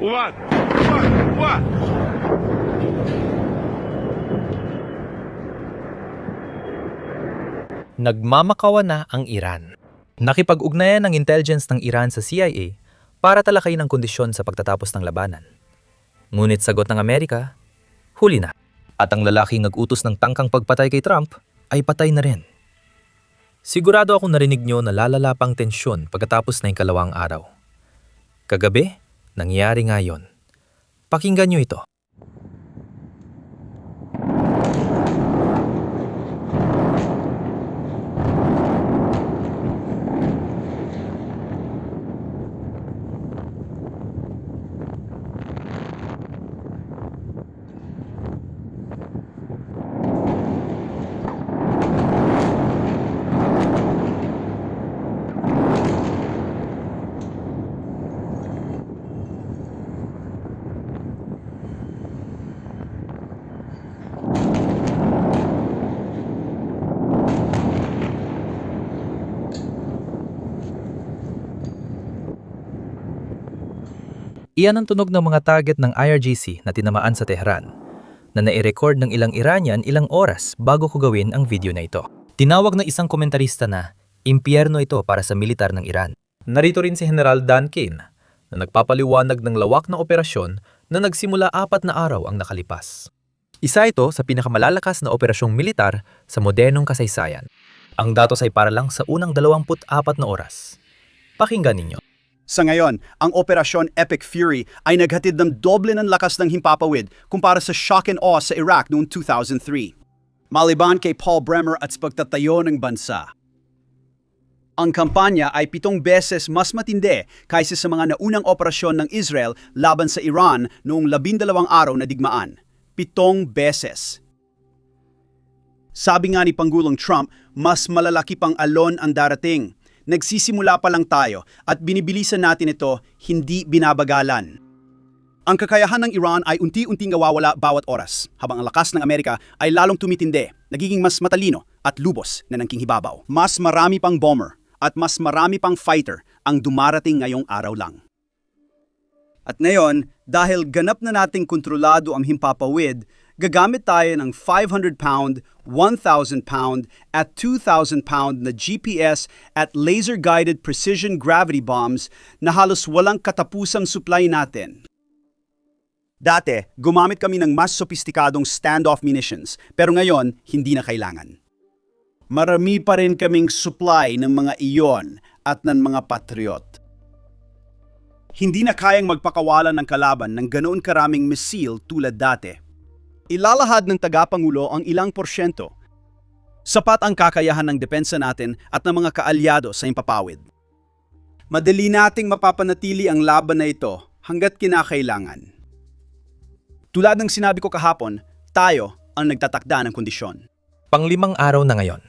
What? What? Nagmamakawa na ang Iran. Nakipag-ugnayan ng intelligence ng Iran sa CIA para talakayin ang kondisyon sa pagtatapos ng labanan. Ngunit sagot ng Amerika, huli na. At ang lalaking nag-utos ng tangkang pagpatay kay Trump ay patay na rin. Sigurado akong narinig nyo na lalala pang tensyon pagkatapos na yung kalawang araw. Kagabi, nangyari nga yun. Pakinggan nyo ito. Iyan ang tunog ng mga target ng IRGC na tinamaan sa Tehran, na nai-record ng ilang Iranian ilang oras bago ko gawin ang video na ito. Tinawag ng isang komentarista na, impyerno ito para sa militar ng Iran. Narito rin si General Dan Kane, na nagpapaliwanag ng lawak na operasyon na nagsimula 4 na araw ang nakalipas. Isa ito sa pinakamalalakas na operasyong militar sa modernong kasaysayan. Ang datos ay para lang sa unang 24 na oras. Pakinggan ninyo. Sa ngayon, ang Operasyon Epic Fury ay naghatid ng doble ng lakas ng himpapawid kumpara sa shock and awe sa Iraq noong 2003. Maliban kay Paul Bremer at sa pagtatayo ng bansa. Ang kampanya ay 7 beses mas matindi kaysa sa mga naunang operasyon ng Israel laban sa Iran noong 12 araw na digmaan. 7 beses. Sabi nga ni Pangulong Trump, mas malalaki pang alon ang darating. Nagsisimula pa lang tayo at binibilisan natin ito, hindi binabagalan. Ang kakayahan ng Iran ay unti-unting nawawala bawat oras, habang ang lakas ng Amerika ay lalong tumitindi, nagiging mas matalino at lubos na nangkinghibabaw. Mas marami pang bomber at mas marami pang fighter ang dumarating ngayong araw lang. At ngayon, dahil ganap na nating kontrolado ang himpapawid, gagamit tayo ng 500-pound, 1,000-pound at 2,000-pound na GPS at laser-guided precision gravity bombs na halos walang katapusang supply natin. Dati, gumamit kami ng mas sopistikadong standoff munitions, pero ngayon, hindi na kailangan. Marami pa rin kaming supply ng mga iyon at ng mga Patriot. Hindi na kayang magpakawalan ng kalaban ng ganoon karaming missile tulad dati. Ilalahad ng tagapangulo ang ilang porsyento. Sapat ang kakayahan ng depensa natin at ng mga kaalyado sa impapawid. Madali nating mapapanatili ang laban na ito hanggat kinakailangan. Tulad ng sinabi ko kahapon, tayo ang nagtatakda ng kondisyon. Pang-5 araw na ngayon.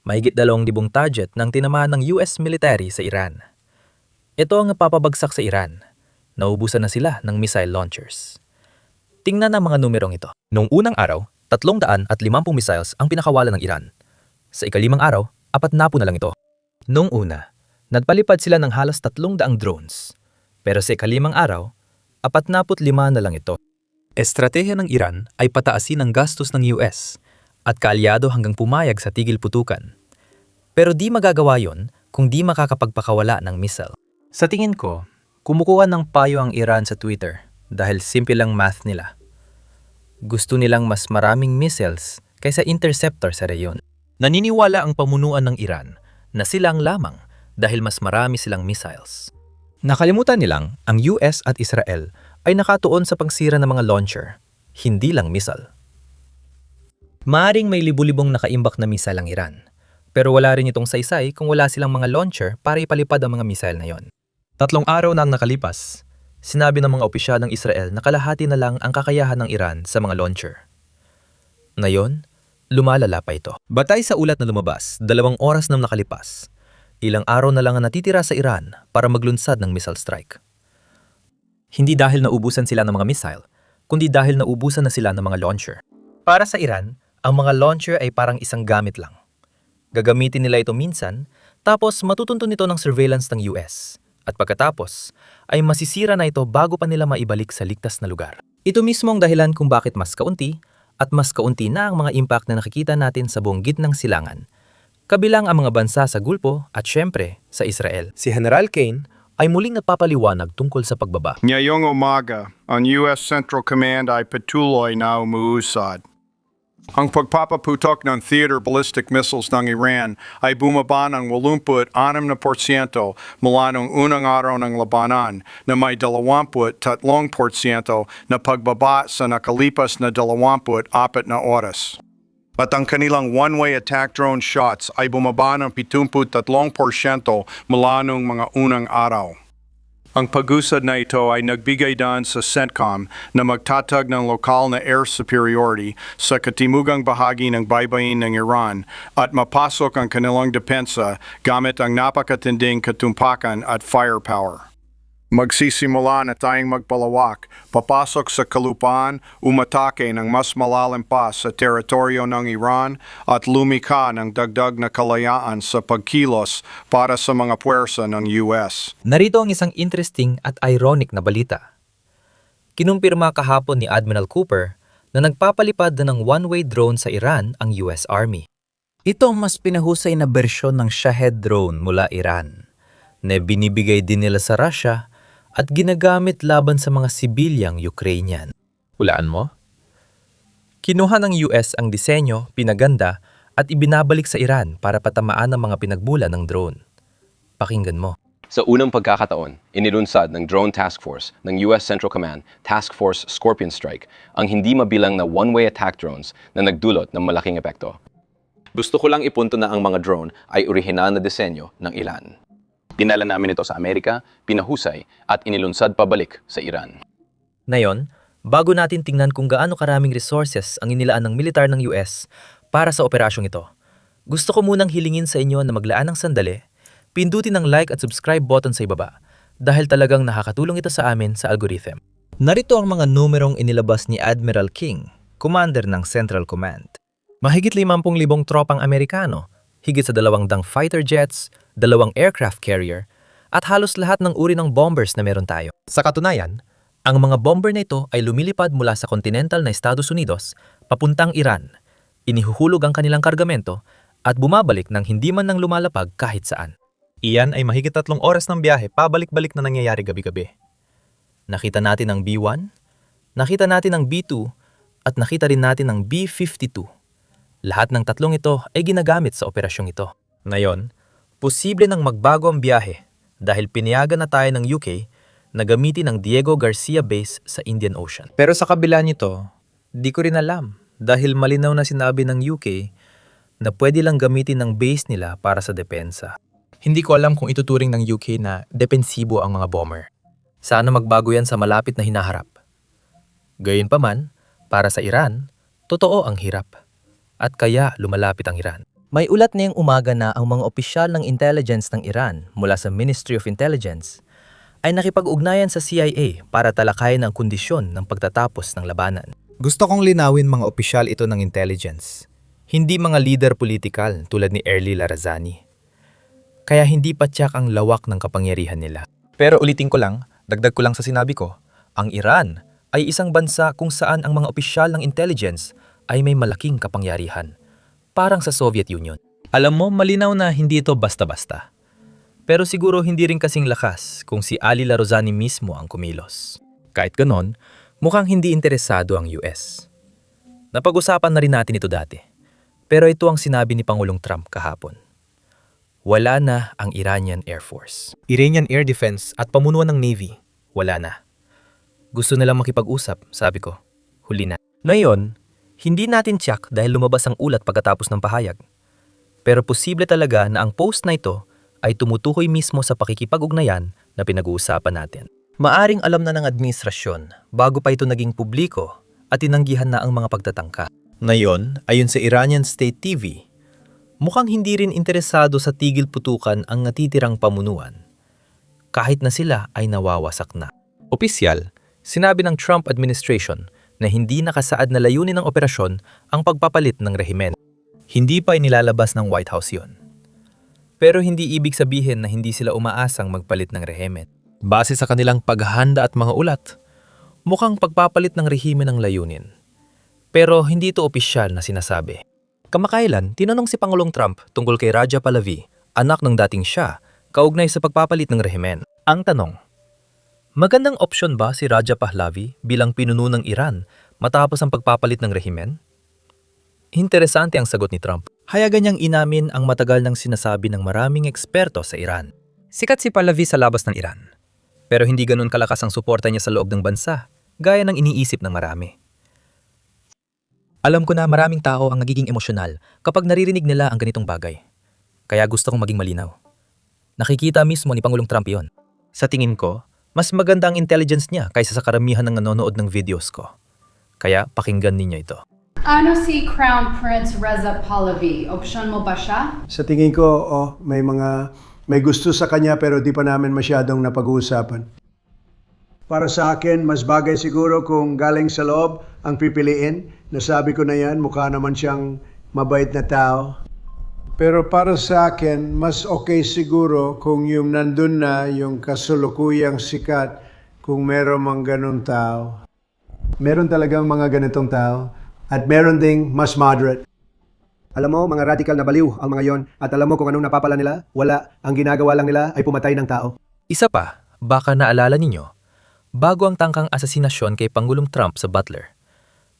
Mahigit 2,000 target ng tinamaan ng US military sa Iran. Ito ang napapabagsak sa Iran. Naubusan na sila ng missile launchers. Tingnan ang mga numerong ito. Noong unang araw, 350 missiles ang pinakawalan ng Iran. Sa ika-5 araw, 40 na lang ito. Noong una, nagpalipad sila ng halos 300 drones. Pero sa ika-5 araw, 45 na lang ito. Estratehiya ng Iran ay pataasin ang gastos ng US at kaalyado hanggang pumayag sa tigil putukan. Pero di magagawa yon kung di makakapagpakawala ng missile. Sa tingin ko, kumukuha ng payo ang Iran sa Twitter dahil simple lang math nila. Gusto nilang mas maraming missiles kaysa interceptor sa reyon. Naniniwala ang pamunuan ng Iran na silang lamang dahil mas marami silang missiles. Nakalimutan nilang ang US at Israel ay nakatuon sa pagsira ng mga launcher, hindi lang missile. Maaring may libu-libong nakaimbak na missile ang Iran, pero wala rin itong saysay kung wala silang mga launcher para ipalipad ang mga missile na yon. 3 araw na ang nakalipas. Sinabi ng mga opisyal ng Israel na kalahati na lang ang kakayahan ng Iran sa mga launcher. Ngayon, lumalala pa ito. Batay sa ulat na lumabas, 2 oras na nakalipas. Ilang araw na lang ang natitira sa Iran para maglunsad ng missile strike. Hindi dahil naubusan sila ng mga missile, kundi dahil naubusan na sila ng mga launcher. Para sa Iran, ang mga launcher ay parang isang gamit lang. Gagamitin nila ito minsan, tapos matutunto nito ng surveillance ng US. at pagkatapos ay masisira na ito bago pa nila maibalik sa ligtas na lugar. Ito mismo ang dahilan kung bakit mas kaunti at mas kaunti na ang mga impact na nakikita natin sa buong gitnang silangan, kabilang ang mga bansa sa Gulpo at syempre sa Israel. Si General Kane ay muling nagpapaliwanag tungkol sa pagbaba. Ngayong umaga, ang US Central Command ay patuloy na umuusad. Ang pagpapaputok ng theater ballistic missiles ng Iran ay bumaba ng 86% mula nung unang araw ng labanan na may 23% na pagbaba sa nakalipas na 24 na oras. At ang kanilang one-way attack drone shots ay bumaba ng 73% mula nung mga unang araw. Ang pag-usad na ito ay nagbigay daan sa CENTCOM na magtatag ng lokal na air superiority sa katimugang bahagi ng baybayin ng Iran at mapasok ang kanilang depensa gamit ang napakatinding katumpakan at firepower. Magsisimula na tayong magpalawak, papasok sa kalupaan, umatake ng mas malalim pa sa teritoryo ng Iran at lumikha ng dagdag na kalayaan sa pagkilos para sa mga puwersa ng US. Narito ang isang interesting at ironic na balita. Kinumpirma kahapon ni Admiral Cooper na nagpapalipad na ng one-way drone sa Iran ang US Army. Ito ang mas pinahusay na bersyon ng Shahed drone mula Iran, na binibigay din nila sa Russia at ginagamit laban sa mga sibilyang Ukrainian. Hulaan mo? Kinuha ng US ang disenyo, pinaganda, at ibinabalik sa Iran para patamaan ang mga pinagbulan ng drone. Pakinggan mo. Sa unang pagkakataon, inilunsad ng Drone Task Force ng US Central Command Task Force Scorpion Strike ang hindi mabilang na one-way attack drones na nagdulot ng malaking epekto. Gusto ko lang ipunto na ang mga drone ay orihinal na disenyo ng Iran. Dinala namin ito sa Amerika, pinahusay at inilunsad pabalik sa Iran. Ngayon, bago natin tingnan kung gaano karaming resources ang inilaan ng militar ng US para sa operasyong ito, gusto ko munang hilingin sa inyo na maglaan ng sandali, pindutin ang like at subscribe button sa ibaba dahil talagang nakakatulong ito sa amin sa algorithm. Narito ang mga numerong inilabas ni Admiral King, commander ng Central Command. Mahigit 50,000 tropang Amerikano, higit sa 200 fighter jets, 2 aircraft carrier, at halos lahat ng uri ng bombers na meron tayo. Sa katunayan, ang mga bomber na ito ay lumilipad mula sa kontinental na Estados Unidos papuntang Iran, inihuhulog ang kanilang kargamento at bumabalik ng hindi man nang lumalapag kahit saan. Iyan ay mahigit 3 oras ng biyahe pabalik-balik na nangyayari gabi-gabi. Nakita natin ang B-1, nakita natin ang B-2, at nakita rin natin ang B-52. Lahat ng tatlong ito ay ginagamit sa operasyong ito. Ngayon, posible nang magbago ang biyahe dahil pinayagan na tayo ng UK na gamitin ang Diego Garcia Base sa Indian Ocean. Pero sa kabila nito, di ko rin alam dahil malinaw na sinabi ng UK na pwede lang gamitin ang base nila para sa depensa. Hindi ko alam kung ituturing ng UK na depensibo ang mga bomber. Sana magbago yan sa malapit na hinaharap. Gayunpaman, para sa Iran, totoo ang hirap. At kaya lumalapit ang Iran. May ulat ngayong umaga na ang mga opisyal ng intelligence ng Iran mula sa Ministry of Intelligence ay nakipag-ugnayan sa CIA para talakayin ang kondisyon ng pagtatapos ng labanan. Gusto kong linawin mga opisyal ito ng intelligence, hindi mga leader politikal tulad ni Early Larazani. Kaya hindi pa tiyak ang lawak ng kapangyarihan nila. Pero ulitin ko lang, dagdag ko lang sa sinabi ko, ang Iran ay isang bansa kung saan ang mga opisyal ng intelligence ay may malaking kapangyarihan. Parang sa Soviet Union. Alam mo, malinaw na hindi ito basta-basta. Pero siguro hindi rin kasing lakas kung si Ali Larazani mismo ang kumilos. Kahit ganon, mukhang hindi interesado ang US. Napag-usapan na rin natin ito dati. Pero ito ang sinabi ni Pangulong Trump kahapon. Wala na ang Iranian Air Force. Iranian Air Defense at pamunuan ng Navy, wala na. Gusto nilang makipag-usap, sabi ko. Huli na. Ngayon, hindi natin tiyak dahil lumabas ang ulat pagkatapos ng pahayag. Pero posible talaga na ang post na ito ay tumutukoy mismo sa pakikipag-ugnayan na pinag-uusapan natin. Maaring alam na ng administrasyon bago pa ito naging publiko at tinanggihan na ang mga pagtatangka. Ngayon, ayon sa Iranian State TV, mukhang hindi rin interesado sa tigil putukan ang natitirang pamunuan, kahit na sila ay nawawasak na. Opisyal, sinabi ng Trump administration na hindi nakasaad na layunin ng operasyon ang pagpapalit ng rehimen. Hindi pa inilalabas ng White House yon. Pero hindi ibig sabihin na hindi sila umaasang magpalit ng rehimen. Base sa kanilang paghahanda at mga ulat, mukhang pagpapalit ng rehimen ng layunin. Pero hindi ito opisyal na sinasabi. Kamakailan, tinanong si Pangulong Trump tungkol kay Raja Pahlavi, anak ng dating Shah, kaugnay sa pagpapalit ng rehimen. Ang tanong, magandang opsyon ba si Raja Pahlavi bilang pinuno ng Iran matapos ang pagpapalit ng rehimen? Interesante ang sagot ni Trump. Hayagan niyang inamin ang matagal nang sinasabi ng maraming eksperto sa Iran. Sikat si Pahlavi sa labas ng Iran. Pero hindi ganun kalakas ang suporta niya sa loob ng bansa, gaya ng iniisip ng marami. Alam ko na maraming tao ang nagiging emosyonal kapag naririnig nila ang ganitong bagay. Kaya gusto kong maging malinaw. Nakikita mismo ni Pangulong Trump yon. Sa tingin ko, mas maganda ang intelligence niya kaysa sa karamihan ng nanonood ng videos ko. Kaya pakinggan ninyo ito. Ano si Crown Prince Reza Pahlavi? Opsyon mo ba siya? Sa tingin ko, may gusto sa kanya pero di pa namin masyadong napag-uusapan. Para sa akin, mas bagay siguro kung galing sa loob ang pipiliin. Nasabi ko na yan, mukha naman siyang mabait na tao. Pero para sa akin, mas okay siguro kung yung nandun na yung kasulukuyang sikat kung meron mang ganun tao. Meron talagang mga ganitong tao at meron ding mas moderate. Alam mo, mga radical na baliw ang mga yon at alam mo kung anong napapala nila? Wala. Ang ginagawa lang nila ay pumatay ng tao. Isa pa, baka naalala ninyo, bago ang tangkang asasinasyon kay Pangulong Trump sa Butler,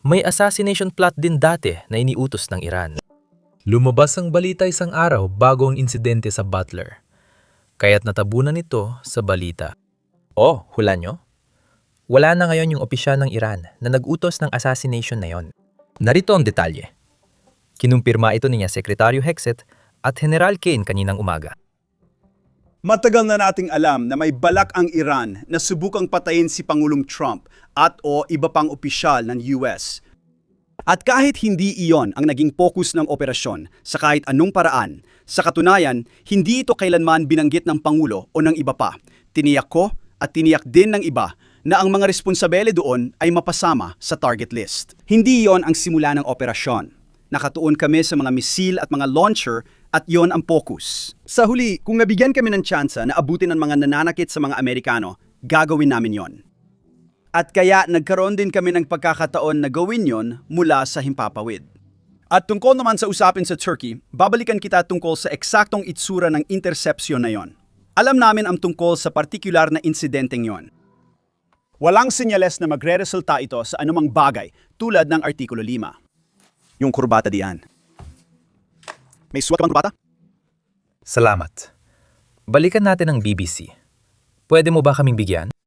may assassination plot din dati na iniutos ng Iran. Lumabas ang balita isang araw bago ang insidente sa Butler, kaya't natabunan ito sa balita. Oh, hula nyo? Wala na ngayon yung opisyal ng Iran na nag-utos ng assassination na yon. Narito ang detalye. Kinumpirma ito niya Sekretaryo Hexet at General Kane kaninang umaga. Matagal na nating alam na may balak ang Iran na subukang patayin si Pangulong Trump at o iba pang opisyal ng US. At kahit hindi iyon ang naging focus ng operasyon sa kahit anong paraan, sa katunayan, hindi ito kailanman binanggit ng Pangulo o ng iba pa. Tiniyak ko at tiniyak din ng iba na ang mga responsabele doon ay mapasama sa target list. Hindi iyon ang simula ng operasyon. Nakatuon kami sa mga misil at mga launcher at yon ang focus. Sa huli, kung nabigyan kami ng tsansa na abutin ang mga nananakit sa mga Amerikano, gagawin namin yon. At kaya nagkaroon din kami ng pagkakataon na gawin yon mula sa himpapawid. At tungkol naman sa usapin sa Turkey, babalikan kita tungkol sa eksaktong itsura ng interception na yon. Alam namin ang tungkol sa partikular na insidenteng yon. Walang senyales na magre-resulta ito sa anumang bagay tulad ng Artikulo 5. Yung kurbata diyan. May suwat ka bang kurbata? Salamat. Balikan natin ang BBC. Pwede mo ba kaming bigyan?